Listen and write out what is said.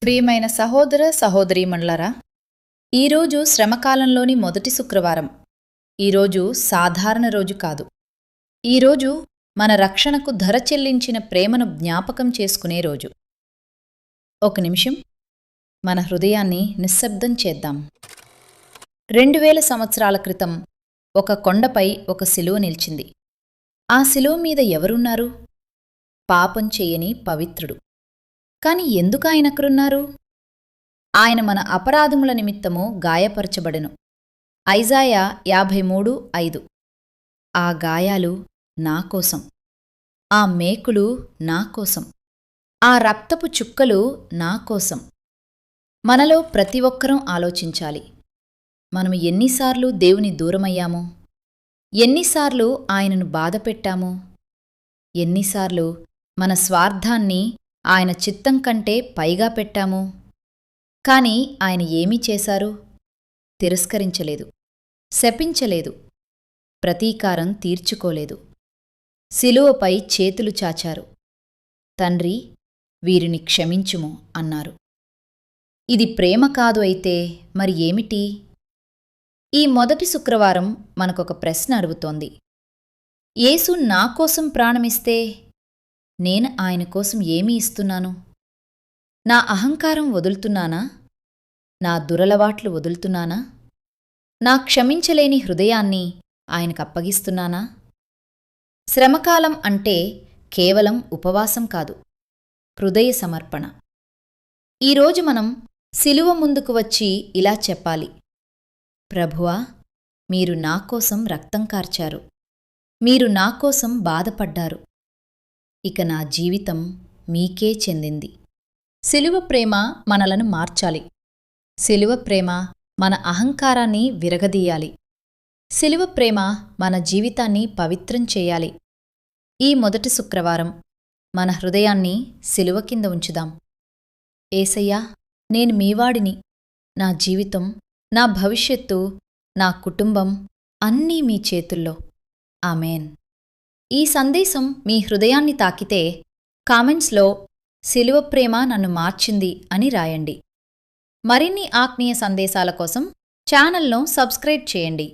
ప్రియమైన సహోదర సహోదరీమణులారా, ఈరోజు శ్రమకాలంలోని మొదటి శుక్రవారం. ఈరోజు సాధారణ రోజు కాదు. ఈరోజు మన రక్షణకు ధర చెల్లించిన ప్రేమను జ్ఞాపకం చేసుకునే రోజు. ఒక నిమిషం మన హృదయాన్ని నిశ్శబ్దం చేద్దాం. 2000 సంవత్సరాల క్రితం ఒక కొండపై ఒక శిలువ నిలిచింది. ఆ శిలువ మీద ఎవరున్నారు? పాపం చేయని పవిత్రుడు. కాని ఎందుకు ఆయనక్కడున్నారు? ఆయన మన అపరాధముల నిమిత్తము గాయపరచబడెను. ఐజాయా 53:5. ఆ గాయాలు నా కోసం, ఆ మేకులు నా కోసం, ఆ రక్తపు చుక్కలు నా కోసం. మనలో ప్రతి ఒక్కరం ఆలోచించాలి. మనం ఎన్నిసార్లు దేవుని దూరమయ్యామో, ఎన్నిసార్లు ఆయనను బాధపెట్టామో, ఎన్నిసార్లు మన స్వార్థాన్ని ఆయన చిత్తం కంటే పైగా పెట్టాము. కాని ఆయన ఏమీ చేశారు? తిరస్కరించలేదు, శపించలేదు, ప్రతీకారం తీర్చుకోలేదు. శిలువపై చేతులు చాచారు. తండ్రి, వీరిని క్షమించుము అన్నారు. ఇది ప్రేమ కాదు అయితే మరి ఏమిటి? ఈ మొదటి శుక్రవారం మనకొక ప్రశ్న అడుగుతోంది. యేసు నా కోసం ప్రాణమిస్తే నేను ఆయన కోసం ఏమి ఇస్తున్నాను? నా అహంకారం వదులుతున్నానా? నా దురలవాట్లు వదులుతున్నానా? నా క్షమించలేని హృదయాన్ని ఆయనకప్పగిస్తున్నానా? శ్రమకాలం అంటే కేవలం ఉపవాసం కాదు, హృదయ సమర్పణ. ఈరోజు మనం శిలువ ముందుకు వచ్చి ఇలా చెప్పాలి: ప్రభువా, మీరు నాకోసం రక్తం కార్చారు, మీరు నాకోసం బాధపడ్డారు. ఇక నా జీవితం మీకే చెందింది. శిలువ ప్రేమ మనలను మార్చాలి. శిలువ ప్రేమ మన అహంకారాన్ని విరగదీయాలి. శిలువ ప్రేమ మన జీవితాన్ని పవిత్రం చేయాలి. ఈ మొదటి శుక్రవారం మన హృదయాన్ని శిలువ కింద ఉంచుదాం. ఏసయ్యా, నేను మీవాడిని. నా జీవితం, నా భవిష్యత్తు, నా కుటుంబం అన్నీ మీ చేతుల్లో. ఆమేన్. ఈ సందేశం మీ హృదయాన్ని తాకితే కామెంట్స్లో శిలువ ప్రేమ నన్ను మార్చింది అని రాయండి. మరిన్ని ఆత్మీయ సందేశాల కోసం ఛానల్ను సబ్స్క్రైబ్ చేయండి.